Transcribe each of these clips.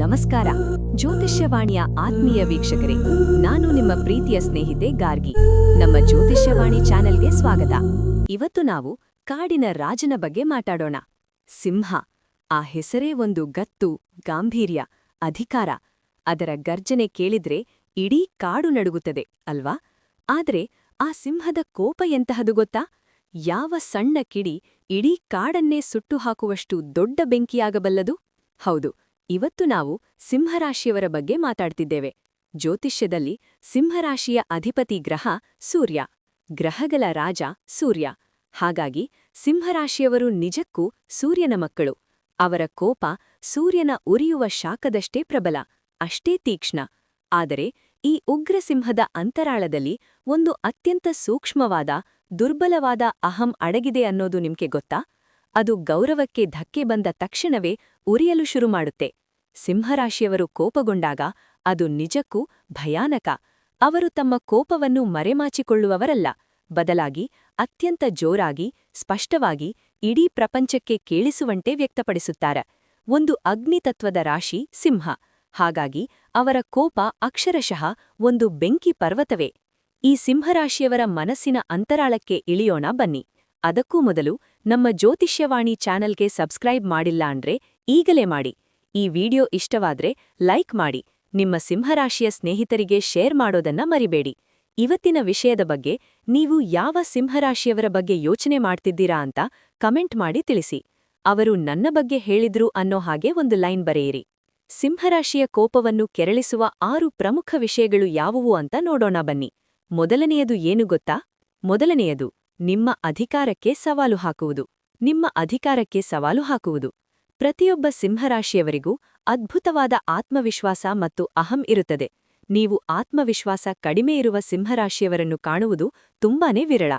ನಮಸ್ಕಾರ ಜ್ಯೋತಿಷ್ಯವಾಣಿಯ ಆತ್ಮೀಯ ವೀಕ್ಷಕರೇ, ನಾನು ನಿಮ್ಮ ಪ್ರೀತಿಯ ಸ್ನೇಹಿತೆ ಗಾರ್ಗಿ. ನಮ್ಮ ಜ್ಯೋತಿಷ್ಯವಾಣಿ ಚಾನೆಲ್ಗೆ ಸ್ವಾಗತ. ಇವತ್ತು ನಾವು ಕಾಡಿನ ರಾಜನ ಬಗ್ಗೆ ಮಾತಾಡೋಣ. ಸಿಂಹ. ಆ ಹೆಸರೇ ಒಂದು ಗತ್ತು, ಗಾಂಭೀರ್ಯ, ಅಧಿಕಾರ. ಅದರ ಗರ್ಜನೆ ಕೇಳಿದ್ರೆ ಇಡೀ ಕಾಡು ನಡುಗುತ್ತದೆ ಅಲ್ವಾ? ಆದ್ರೆ ಆ ಸಿಂಹದ ಕೋಪ ಎಂತಹದು ಗೊತ್ತಾ? ಯಾವ ಸಣ್ಣ ಕಿಡಿ ಇಡೀ ಕಾಡನ್ನೇ ಸುಟ್ಟು ಹಾಕುವಷ್ಟು ದೊಡ್ಡ ಬೆಂಕಿಯಾಗಬಲ್ಲದು? ಹೌದು, ಇವತ್ತು ನಾವು ಸಿಂಹರಾಶಿಯವರ ಬಗ್ಗೆ ಮಾತಾಡ್ತಿದ್ದೇವೆ. ಜ್ಯೋತಿಷ್ಯದಲ್ಲಿ ಸಿಂಹರಾಶಿಯ ಅಧಿಪತಿ ಗ್ರಹ ಸೂರ್ಯ. ಗ್ರಹಗಳ ರಾಜ ಸೂರ್ಯ. ಹಾಗಾಗಿ ಸಿಂಹರಾಶಿಯವರು ನಿಜಕ್ಕೂ ಸೂರ್ಯನ ಮಕ್ಕಳು. ಅವರ ಕೋಪ ಸೂರ್ಯನ ಉರಿಯುವ ಶಾಖದಷ್ಟೇ ಪ್ರಬಲ, ಅಷ್ಟೇ ತೀಕ್ಷ್ಣ. ಆದರೆ ಈ ಉಗ್ರಸಿಂಹದ ಅಂತರಾಳದಲ್ಲಿ ಒಂದು ಅತ್ಯಂತ ಸೂಕ್ಷ್ಮವಾದ, ದುರ್ಬಲವಾದ ಅಹಂ ಅಡಗಿದೆ ಅನ್ನೋದು ನಿಮ್ಗೆ ಗೊತ್ತಾ? ಅದು ಗೌರವಕ್ಕೆ ಧಕ್ಕೆ ಬಂದ ತಕ್ಷಣವೇ ಉರಿಯಲು ಶುರು ಮಾಡುತ್ತೆ. ಸಿಂಹರಾಶಿಯವರು ಕೋಪಗೊಂಡಾಗ ಅದು ನಿಜಕ್ಕೂ ಭಯಾನಕ. ಅವರು ತಮ್ಮ ಕೋಪವನ್ನು ಮರೆಮಾಚಿಕೊಳ್ಳುವವರಲ್ಲ, ಬದಲಾಗಿ ಅತ್ಯಂತ ಜೋರಾಗಿ, ಸ್ಪಷ್ಟವಾಗಿ, ಇಡೀ ಪ್ರಪಂಚಕ್ಕೆ ಕೇಳಿಸುವಂತೆ ವ್ಯಕ್ತಪಡಿಸುತ್ತಾರೆ. ಒಂದು ಅಗ್ನಿತತ್ವದ ರಾಶಿ ಸಿಂಹ. ಹಾಗಾಗಿ ಅವರ ಕೋಪ ಅಕ್ಷರಶಃ ಒಂದು ಬೆಂಕಿ ಪರ್ವತವೇ. ಈ ಸಿಂಹರಾಶಿಯವರ ಮನಸ್ಸಿನ ಅಂತರಾಳಕ್ಕೆ ಇಳಿಯೋಣ ಬನ್ನಿ. ಅದಕ್ಕೂ ಮೊದಲು ನಮ್ಮ ಜ್ಯೋತಿಷ್ಯವಾಣಿ ಚಾನಲ್ಗೆ ಸಬ್ಸ್ಕ್ರೈಬ್ ಮಾಡಿಲ್ಲ ಅಂದ್ರೆ ಈಗಲೇ ಮಾಡಿ. ಈ ವಿಡಿಯೋ ಇಷ್ಟವಾದ್ರೆ ಲೈಕ್ ಮಾಡಿ, ನಿಮ್ಮ ಸಿಂಹರಾಶಿಯ ಸ್ನೇಹಿತರಿಗೆ ಶೇರ್ ಮಾಡೋದನ್ನ ಮರಿಬೇಡಿ. ಇವತ್ತಿನ ವಿಷಯದ ಬಗ್ಗೆ ನೀವು ಯಾವ ಸಿಂಹರಾಶಿಯವರ ಬಗ್ಗೆ ಯೋಚನೆ ಮಾಡ್ತಿದ್ದೀರಾ ಅಂತ ಕಮೆಂಟ್ ಮಾಡಿ ತಿಳಿಸಿ. ಅವರು ನನ್ನ ಬಗ್ಗೆ ಹೇಳಿದ್ರು ಅನ್ನೋ ಹಾಗೆ ಒಂದು ಲೈನ್ ಬರೆಯಿರಿ. ಸಿಂಹರಾಶಿಯ ಕೋಪವನ್ನು ಕೆರಳಿಸುವ 6 ಪ್ರಮುಖ ವಿಷಯಗಳು ಯಾವುವು ಅಂತ ನೋಡೋಣ ಬನ್ನಿ. ಮೊದಲನೆಯದು ಏನು ಗೊತ್ತಾ? ಮೊದಲನೆಯದು ನಿಮ್ಮ ಅಧಿಕಾರಕ್ಕೆ ಸವಾಲು ಹಾಕುವುದು. ನಿಮ್ಮ ಅಧಿಕಾರಕ್ಕೆ ಸವಾಲು ಹಾಕುವುದು. ಪ್ರತಿಯೊಬ್ಬ ಸಿಂಹರಾಶಿಯವರಿಗೂ ಅದ್ಭುತವಾದ ಆತ್ಮವಿಶ್ವಾಸ ಮತ್ತು ಅಹಂ ಇರುತ್ತದೆ. ನೀವು ಆತ್ಮವಿಶ್ವಾಸ ಕಡಿಮೆ ಇರುವ ಸಿಂಹರಾಶಿಯವರನ್ನು ಕಾಣುವುದು ತುಂಬಾನೇ ವಿರಳ.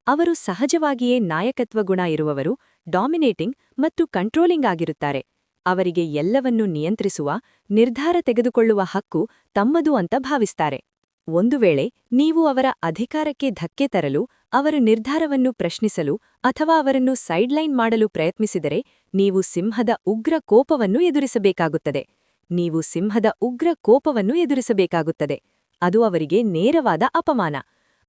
ಅವರು ಸಹಜವಾಗಿಯೇ ನಾಯಕತ್ವ ಗುಣ ಇರುವವರು, ಡಾಮಿನೇಟಿಂಗ್ ಮತ್ತು ಕಂಟ್ರೋಲಿಂಗ್ ಆಗಿರುತ್ತಾರೆ. ಅವರಿಗೆ ಎಲ್ಲವನ್ನೂ ನಿಯಂತ್ರಿಸುವ, ನಿರ್ಧಾರ ತೆಗೆದುಕೊಳ್ಳುವ ಹಕ್ಕು ತಮ್ಮದು ಅಂತ ಭಾವಿಸ್ತಾರೆ. ಒಂದು ವೇಳೆ ನೀವು ಅವರ ಅಧಿಕಾರಕ್ಕೆ ಧಕ್ಕೆ ತರಲು, ಅವರ ನಿರ್ಧಾರವನ್ನು ಪ್ರಶ್ನಿಸಲು ಅಥವಾ ಅವರನ್ನು ಸೈಡ್ಲೈನ್ ಮಾಡಲು ಪ್ರಯತ್ನಿಸಿದರೆ, ನೀವು ಸಿಂಹದ ಉಗ್ರ ಕೋಪವನ್ನು ಎದುರಿಸಬೇಕಾಗುತ್ತದೆ. ನೀವು ಸಿಂಹದ ಉಗ್ರ ಕೋಪವನ್ನು ಎದುರಿಸಬೇಕಾಗುತ್ತದೆ. ಅದು ಅವರಿಗೆ ನೇರವಾದ ಅಪಮಾನ.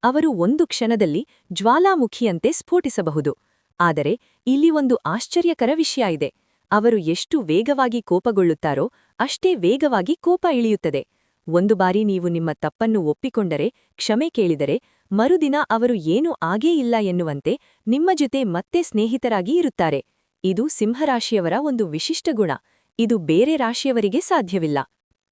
ಅವರು ಒಂದು ಕ್ಷಣದಲ್ಲಿ ಜ್ವಾಲಾಮುಖಿಯಂತೆ ಸ್ಫೋಟಿಸಬಹುದು. ಆದರೆ ಇಲ್ಲಿ ಒಂದು ಆಶ್ಚರ್ಯಕರ ವಿಷಯ ಇದೆ. ಅವರು ಎಷ್ಟು ವೇಗವಾಗಿ ಕೋಪಗೊಳ್ಳುತ್ತಾರೋ ಅಷ್ಟೇ ವೇಗವಾಗಿ ಕೋಪ ಇಳಿಯುತ್ತದೆ. ಒಂದು ಬಾರಿ ನೀವು ನಿಮ್ಮ ತಪ್ಪನ್ನು ಒಪ್ಪಿಕೊಂಡರೆ, ಕ್ಷಮೆ ಕೇಳಿದರೆ, ಮರುದಿನ ಅವರು ಏನೂ ಆಗೇ ಇಲ್ಲ ಎನ್ನುವಂತೆ ನಿಮ್ಮ ಜೊತೆ ಮತ್ತೆ ಸ್ನೇಹಿತರಾಗಿ ಇರುತ್ತಾರೆ. ಇದು ಸಿಂಹರಾಶಿಯವರ ಒಂದು ವಿಶಿಷ್ಟ ಗುಣ. ಇದು ಬೇರೆ ರಾಶಿಯವರಿಗೆ ಸಾಧ್ಯವಿಲ್ಲ.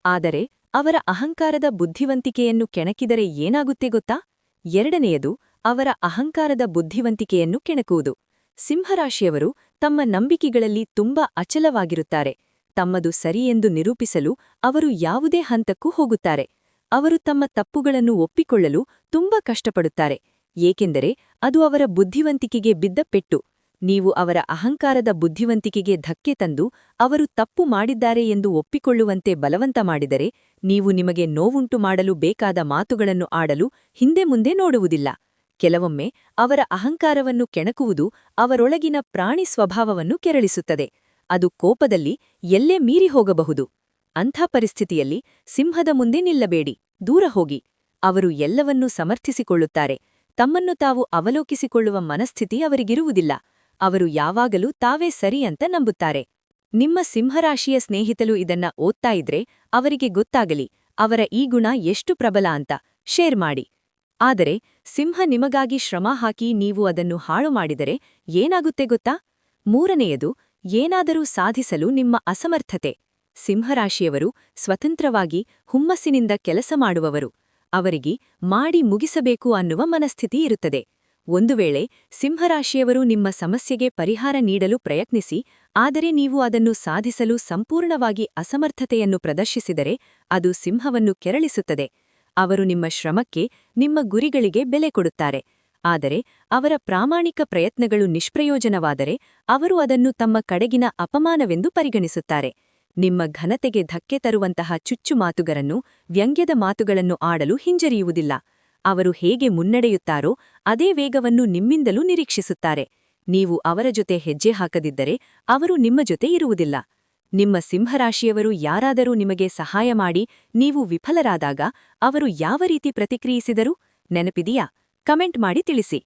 ಆದರೆ ಅವರ ಅಹಂಕಾರದ ಬುದ್ಧಿವಂತಿಕೆಯನ್ನು ಕೆಣಕಿದರೆ ಏನಾಗುತ್ತೆ ಗೊತ್ತಾ? ಎರಡನೆಯದು ಅವರ ಅಹಂಕಾರದ ಬುದ್ಧಿವಂತಿಕೆಯನ್ನು ಕೆಣಕುವುದು. ಸಿಂಹರಾಶಿಯವರು ತಮ್ಮ ನಂಬಿಕೆಗಳಲ್ಲಿ ತುಂಬಾ ಅಚಲವಾಗಿರುತ್ತಾರೆ. ತಮ್ಮದು ಸರಿಯೆಂದು ನಿರೂಪಿಸಲು ಅವರು ಯಾವುದೇ ಹಂತಕ್ಕೂ ಹೋಗುತ್ತಾರೆ. ಅವರು ತಮ್ಮ ತಪ್ಪುಗಳನ್ನು ಒಪ್ಪಿಕೊಳ್ಳಲು ತುಂಬಾ ಕಷ್ಟಪಡುತ್ತಾರೆ, ಏಕೆಂದರೆ ಅದು ಅವರ ಬುದ್ಧಿವಂತಿಕೆಗೆ ಬಿದ್ದ ಪೆಟ್ಟು. ನೀವು ಅವರ ಅಹಂಕಾರದ ಬುದ್ಧಿವಂತಿಕೆಗೆ ಧಕ್ಕೆ ತಂದು ಅವರು ತಪ್ಪು ಮಾಡಿದ್ದಾರೆ ಎಂದು ಒಪ್ಪಿಕೊಳ್ಳುವಂತೆ ಬಲವಂತ ಮಾಡಿದರೆ, ನೀವು ನಿಮಗೆ ನೋವುಂಟು ಮಾಡಲು ಬೇಕಾದ ಮಾತುಗಳನ್ನು ಆಡಲು ಹಿಂದೆ ಮುಂದೆ ನೋಡುವುದಿಲ್ಲ. ಕೆಲವೊಮ್ಮೆ ಅವರ ಅಹಂಕಾರವನ್ನು ಕೆಣಕುವುದು ಅವರೊಳಗಿನ ಪ್ರಾಣಿ ಸ್ವಭಾವವನ್ನು ಕೆರಳಿಸುತ್ತದೆ. ಅದು ಕೋಪದಲ್ಲಿ ಎಲ್ಲೇ ಮೀರಿ ಹೋಗಬಹುದು. ಅಂಥ ಪರಿಸ್ಥಿತಿಯಲ್ಲಿ ಸಿಂಹದ ಮುಂದೆ ನಿಲ್ಲಬೇಡಿ, ದೂರ ಹೋಗಿ. ಅವರು ಎಲ್ಲವನ್ನೂ ಸಮರ್ಥಿಸಿಕೊಳ್ಳುತ್ತಾರೆ. ತಮ್ಮನ್ನು ತಾವು ಅವಲೋಕಿಸಿಕೊಳ್ಳುವ ಮನಸ್ಥಿತಿ ಅವರಿಗಿರುವುದಿಲ್ಲ. ಅವರು ಯಾವಾಗಲೂ ತಾವೇ ಸರಿ ಅಂತ ನಂಬುತ್ತಾರೆ. ನಿಮ್ಮ ಸಿಂಹರಾಶಿಯ ಸ್ನೇಹಿತರು ಇದನ್ನ ಓದ್ತಾ ಇದ್ರೆ ಅವರಿಗೆ ಗೊತ್ತಾಗಲಿ ಅವರ ಈ ಗುಣ ಎಷ್ಟು ಪ್ರಬಲ ಅಂತ. ಶೇರ್ ಮಾಡಿ. ಆದರೆ ಸಿಂಹ ನಿಮಗಾಗಿ ಶ್ರಮ ಹಾಕಿ ನೀವು ಅದನ್ನು ಹಾಳು ಮಾಡಿದರೆ ಏನಾಗುತ್ತೆ ಗೊತ್ತಾ? ಮೂರನೆಯದು ಏನಾದರೂ ಸಾಧಿಸಲು ನಿಮ್ಮ ಅಸಮರ್ಥತೆ. ಸಿಂಹರಾಶಿಯವರು ಸ್ವತಂತ್ರವಾಗಿ ಹುಮ್ಮಸ್ಸಿನಿಂದ ಕೆಲಸ ಮಾಡುವವರು. ಅವರಿಗೆ ಮಾಡಿ ಮುಗಿಸಬೇಕು ಅನ್ನುವ ಮನಸ್ಥಿತಿ ಇರುತ್ತದೆ. ಒಂದು ವೇಳೆ ಸಿಂಹರಾಶಿಯವರು ನಿಮ್ಮ ಸಮಸ್ಯೆಗೆ ಪರಿಹಾರ ನೀಡಲು ಪ್ರಯತ್ನಿಸಿ, ಆದರೆ ನೀವು ಅದನ್ನು ಸಾಧಿಸಲು ಸಂಪೂರ್ಣವಾಗಿ ಅಸಮರ್ಥತೆಯನ್ನು ಪ್ರದರ್ಶಿಸಿದರೆ, ಅದು ಸಿಂಹವನ್ನು ಕೆರಳಿಸುತ್ತದೆ. ಅವರು ನಿಮ್ಮ ಶ್ರಮಕ್ಕೆ, ನಿಮ್ಮ ಗುರಿಗಳಿಗೆ ಬೆಲೆ ಕೊಡುತ್ತಾರೆ. ಆದರೆ ಅವರ ಪ್ರಾಮಾಣಿಕ ಪ್ರಯತ್ನಗಳು ನಿಷ್ಪ್ರಯೋಜನವಾದರೆ ಅವರು ಅದನ್ನು ತಮ್ಮ ಕಡೆಗಿನ ಅಪಮಾನವೆಂದು ಪರಿಗಣಿಸುತ್ತಾರೆ. ನಿಮ್ಮ ಘನತೆಗೆ ಧಕ್ಕೆ ತರುವಂತಹ ಚುಚ್ಚು ಮಾತುಗಳನ್ನು, ವ್ಯಂಗ್ಯದ ಮಾತುಗಳನ್ನು ಆಡಲು ಹಿಂಜರಿಯುವುದಿಲ್ಲ. ಅವರು ಹೇಗೆ ಮುನ್ನಡೆಯುತ್ತಾರೋ ಅದೇ ವೇಗವನ್ನು ನಿಮ್ಮಿಂದಲೂ ನಿರೀಕ್ಷಿಸುತ್ತಾರೆ. ನೀವು ಅವರ ಜೊತೆ ಹೆಜ್ಜೆ ಹಾಕದಿದ್ದರೆ ಅವರು ನಿಮ್ಮ ಜೊತೆ ಇರುವುದಿಲ್ಲ. ನಿಮ್ಮ ಸಿಂಹರಾಶಿಯವರು ಯಾರಾದರೂ ನಿಮಗೆ ಸಹಾಯ ಮಾಡಿ ನೀವು ವಿಫಲರಾದಾಗ ಅವರು ಯಾವ ರೀತಿ ಪ್ರತಿಕ್ರಿಯಿಸಿದರು ನೆನಪಿದೆಯಾ? ಕಮೆಂಟ್ ಮಾಡಿ ತಿಳಿಸಿ.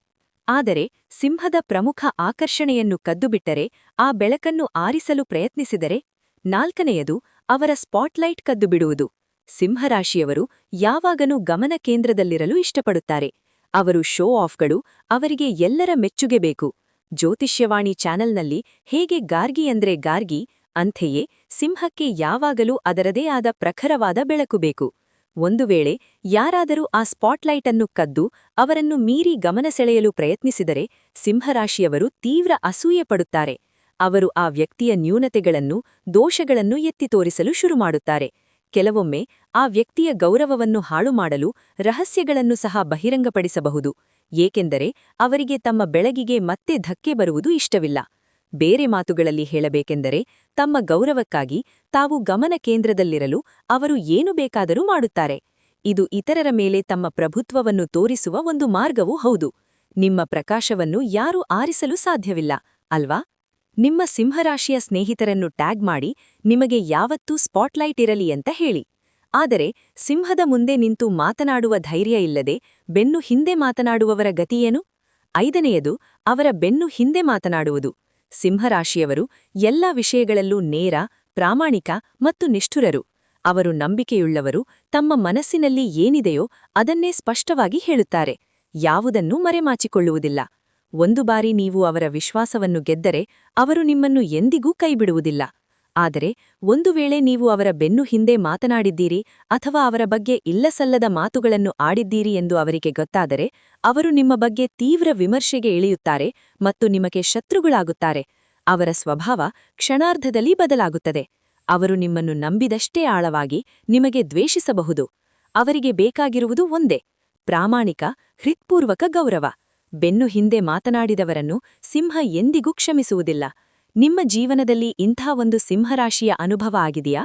ಆದರೆ ಸಿಂಹದ ಪ್ರಮುಖ ಆಕರ್ಷಣೆಯನ್ನು ಕದ್ದುಬಿಟ್ಟರೆ, ಆ ಬೆಳಕನ್ನು ಆರಿಸಲು ಪ್ರಯತ್ನಿಸಿದರೆ? ನಾಲ್ಕನೆಯದು, ಅವರ ಸ್ಪಾಟ್ಲೈಟ್ ಕದ್ದುಬಿಡುವುದು. ಸಿಂಹರಾಶಿಯವರು ಯಾವಾಗಲೂ ಗಮನ ಕೇಂದ್ರದಲ್ಲಿರಲು ಇಷ್ಟಪಡುತ್ತಾರೆ. ಅವರು ಶೋ ಆಫ್ಗಳು, ಅವರಿಗೆ ಎಲ್ಲರ ಮೆಚ್ಚುಗೆ ಬೇಕು. ಜ್ಯೋತಿಷ್ಯವಾಣಿ ಚಾನೆಲ್ನಲ್ಲಿ ಹೇಗೆ ಗಾರ್ಗಿ ಅಂದ್ರೆ ಗಾರ್ಗಿ, ಅಂತೆಯೇ ಸಿಂಹಕ್ಕೆ ಯಾವಾಗಲೂ ಅದರದೇ ಆದ ಪ್ರಖರವಾದ ಬೆಳಕು ಬೇಕು. ಒಂದು ವೇಳೆ ಯಾರಾದರೂ ಆ ಸ್ಪಾಟ್ಲೈಟ್ ಅನ್ನು ಕದ್ದು ಅವರನ್ನು ಮೀರಿ ಗಮನ ಸೆಳೆಯಲು ಪ್ರಯತ್ನಿಸಿದರೆ ಸಿಂಹರಾಶಿಯವರು ತೀವ್ರ ಅಸೂಯೆ ಪಡುತ್ತಾರೆ. ಅವರು ಆ ವ್ಯಕ್ತಿಯ ನ್ಯೂನತೆಗಳನ್ನು, ದೋಷಗಳನ್ನು ಎತ್ತಿ ತೋರಿಸಲು ಶುರುಮಾಡುತ್ತಾರೆ. ಕೆಲವೊಮ್ಮೆ ಆ ವ್ಯಕ್ತಿಯ ಗೌರವವನ್ನು ಹಾಳುಮಾಡಲು ರಹಸ್ಯಗಳನ್ನು ಸಹ ಬಹಿರಂಗಪಡಿಸಬಹುದು, ಏಕೆಂದರೆ ಅವರಿಗೆ ತಮ್ಮ ಬೆಳಗಿಗೆ ಮತ್ತೆ ಧಕ್ಕೆ ಬರುವುದು ಇಷ್ಟವಿಲ್ಲ. ಬೇರೆ ಮಾತುಗಳಲ್ಲಿ ಹೇಳಬೇಕೆಂದರೆ, ತಮ್ಮ ಗೌರವಕ್ಕಾಗಿ ತಾವು ಗಮನ ಕೇಂದ್ರದಲ್ಲಿರಲು ಅವರು ಏನು ಬೇಕಾದರೂ ಮಾಡುತ್ತಾರೆ. ಇದು ಇತರರ ಮೇಲೆ ತಮ್ಮ ಪ್ರಭುತ್ವವನ್ನು ತೋರಿಸುವ ಒಂದು ಮಾರ್ಗವೂ ಹೌದು. ನಿಮ್ಮ ಪ್ರಕಾಶವನ್ನು ಯಾರೂ ಆರಿಸಲು ಸಾಧ್ಯವಿಲ್ಲ, ಅಲ್ವಾ? ನಿಮ್ಮ ಸಿಂಹರಾಶಿಯ ಸ್ನೇಹಿತರನ್ನು ಟ್ಯಾಗ್ ಮಾಡಿ ನಿಮಗೆ ಯಾವತ್ತೂ ಸ್ಪಾಟ್ಲೈಟ್ ಇರಲಿ ಅಂತ ಹೇಳಿ. ಆದರೆ ಸಿಂಹದ ಮುಂದೆ ನಿಂತು ಮಾತನಾಡುವ ಧೈರ್ಯ ಇಲ್ಲದೆ ಬೆನ್ನು ಹಿಂದೆ ಮಾತನಾಡುವವರ ಗತಿಯೇನು? ಐದನೆಯದು, ಅವರ ಬೆನ್ನು ಹಿಂದೆ ಮಾತನಾಡುವುದು. ಸಿಂಹರಾಶಿಯವರು ಎಲ್ಲ ವಿಷಯಗಳಲ್ಲೂ ನೇರ, ಪ್ರಾಮಾಣಿಕ ಮತ್ತು ನಿಷ್ಠುರರು. ಅವರು ನಂಬಿಕೆಯುಳ್ಳವರು, ತಮ್ಮ ಮನಸ್ಸಿನಲ್ಲಿ ಏನಿದೆಯೋ ಅದನ್ನೇ ಸ್ಪಷ್ಟವಾಗಿ ಹೇಳುತ್ತಾರೆ, ಯಾವುದನ್ನೂ ಮರೆಮಾಚಿಕೊಳ್ಳುವುದಿಲ್ಲ. ಒಂದು ಬಾರಿ ನೀವು ಅವರ ವಿಶ್ವಾಸವನ್ನು ಗೆದ್ದರೆ ಅವರು ನಿಮ್ಮನ್ನು ಎಂದಿಗೂ ಕೈಬಿಡುವುದಿಲ್ಲ. ಆದರೆ ಒಂದು ವೇಳೆ ನೀವು ಅವರ ಬೆನ್ನು ಹಿಂದೆ ಮಾತನಾಡಿದ್ದೀರಿ ಅಥವಾ ಅವರ ಬಗ್ಗೆ ಇಲ್ಲಸಲ್ಲದ ಮಾತುಗಳನ್ನು ಆಡಿದ್ದೀರಿ ಎಂದು ಅವರಿಗೆ ಗೊತ್ತಾದರೆ ಅವರು ನಿಮ್ಮ ಬಗ್ಗೆ ತೀವ್ರ ವಿಮರ್ಶೆಗೆ ಇಳಿಯುತ್ತಾರೆ ಮತ್ತು ನಿಮಗೆ ಶತ್ರುಗಳಾಗುತ್ತಾರೆ. ಅವರ ಸ್ವಭಾವ ಕ್ಷಣಾರ್ಧದಲ್ಲಿ ಬದಲಾಗುತ್ತದೆ. ಅವರು ನಿಮ್ಮನ್ನು ನಂಬಿದಷ್ಟೇ ಆಳವಾಗಿ ನಿಮಗೆ ದ್ವೇಷಿಸಬಹುದು. ಅವರಿಗೆ ಬೇಕಾಗಿರುವುದು ಒಂದೇ: ಪ್ರಾಮಾಣಿಕ, ಹೃತ್ಪೂರ್ವಕ ಗೌರವ. ಬೆನ್ನು ಹಿಂದೆ ಮಾತನಾಡಿದವರನ್ನು ಸಿಂಹ ಎಂದಿಗೂ ಕ್ಷಮಿಸುವುದಿಲ್ಲ. ನಿಮ್ಮ ಜೀವನದಲ್ಲಿ ಇಂಥ ಒಂದು ಸಿಂಹರಾಶಿಯ ಅನುಭವ ಆಗಿದೆಯಾ?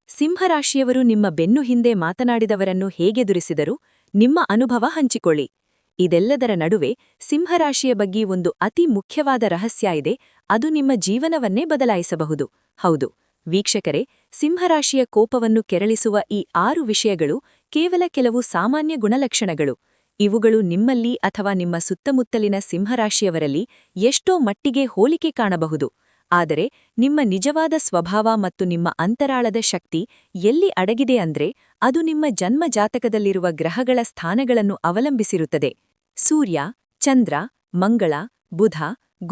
ಸಿಂಹರಾಶಿಯವರು ನಿಮ್ಮ ಬೆನ್ನು ಹಿಂದೆ ಮಾತನಾಡಿದವರನ್ನು ಹೇಗೆದುರಿಸಿದರು? ನಿಮ್ಮ ಅನುಭವ ಹಂಚಿಕೊಳ್ಳಿ. ಇದೆಲ್ಲದರ ನಡುವೆ ಸಿಂಹರಾಶಿಯ ಬಗ್ಗೆ ಒಂದು ಅತಿ ಮುಖ್ಯವಾದ ರಹಸ್ಯ ಇದೆ, ಅದು ನಿಮ್ಮ ಜೀವನವನ್ನೇ ಬದಲಾಯಿಸಬಹುದು. ಹೌದು ವೀಕ್ಷಕರೇ, ಸಿಂಹರಾಶಿಯ ಕೋಪವನ್ನು ಕೆರಳಿಸುವ ಈ 6 ವಿಷಯಗಳು ಕೇವಲ ಕೆಲವು ಸಾಮಾನ್ಯ ಗುಣಲಕ್ಷಣಗಳು. ಇವುಗಳು ನಿಮ್ಮಲ್ಲಿ ಅಥವಾ ನಿಮ್ಮ ಸುತ್ತಮುತ್ತಲಿನ ಸಿಂಹರಾಶಿಯವರಲ್ಲಿ ಎಷ್ಟೋ ಮಟ್ಟಿಗೆ ಹೋಲಿಕೆ ಕಾಣಬಹುದು. ಆದರೆ ನಿಮ್ಮ ನಿಜವಾದ ಸ್ವಭಾವ ಮತ್ತು ನಿಮ್ಮ ಅಂತರಾಳದ ಶಕ್ತಿ ಎಲ್ಲಿ ಅಡಗಿದೆ ಅಂದ್ರೆ ಅದು ನಿಮ್ಮ ಜನ್ಮ ಜಾತಕದಲ್ಲಿರುವ ಗ್ರಹಗಳ ಸ್ಥಾನಗಳನ್ನು ಅವಲಂಬಿಸಿರುತ್ತದೆ. ಸೂರ್ಯ, ಚಂದ್ರ, ಮಂಗಳ, ಬುಧ,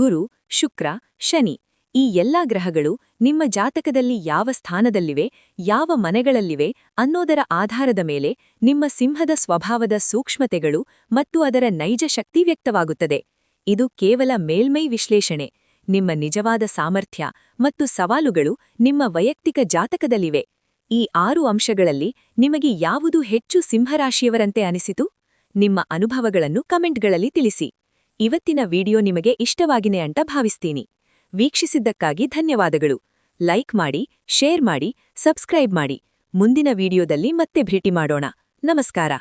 ಗುರು, ಶುಕ್ರ, ಶನಿ ಈ ಎಲ್ಲಾ ಗ್ರಹಗಳು ನಿಮ್ಮ ಜಾತಕದಲ್ಲಿ ಯಾವ ಸ್ಥಾನದಲ್ಲಿವೆ, ಯಾವ ಮನೆಗಳಲ್ಲಿವೆ ಅನ್ನೋದರ ಆಧಾರದ ಮೇಲೆ ನಿಮ್ಮ ಸಿಂಹದ ಸ್ವಭಾವದ ಸೂಕ್ಷ್ಮತೆಗಳು ಮತ್ತು ಅದರ ನೈಜ ಶಕ್ತಿ ವ್ಯಕ್ತವಾಗುತ್ತದೆ. ಇದು ಕೇವಲ ಮೇಲ್ಮೈ ವಿಶ್ಲೇಷಣೆ. ನಿಮ್ಮ ನಿಜವಾದ ಸಾಮರ್ಥ್ಯ ಮತ್ತು ಸವಾಲುಗಳು ನಿಮ್ಮ ವೈಯಕ್ತಿಕ ಜಾತಕದಲ್ಲಿವೆ. ಈ 6 ಅಂಶಗಳಲ್ಲಿ ನಿಮಗೆ ಯಾವುದು ಹೆಚ್ಚು ಸಿಂಹರಾಶಿಯವರಂತೆ ಅನಿಸಿತು? ನಿಮ್ಮ ಅನುಭವಗಳನ್ನು ಕಮೆಂಟ್ಗಳಲ್ಲಿ ತಿಳಿಸಿ. ಇವತ್ತಿನ ವಿಡಿಯೋ ನಿಮಗೆ ಇಷ್ಟವಾಗಿದೆ ಅಂತ ಭಾವಿಸ್ತೀನಿ. ವೀಕ್ಷಿಸಿದ್ದಕ್ಕಾಗಿ ಧನ್ಯವಾದಗಳು. ಲೈಕ್ ಮಾಡಿ, ಶೇರ್ ಮಾಡಿ, ಸಬ್ಸ್ಕ್ರೈಬ್ ಮಾಡಿ. ಮುಂದಿನ ವಿಡಿಯೋದಲ್ಲಿ ಮತ್ತೆ ಭೇಟಿ ಮಾಡೋಣ. ನಮಸ್ಕಾರ.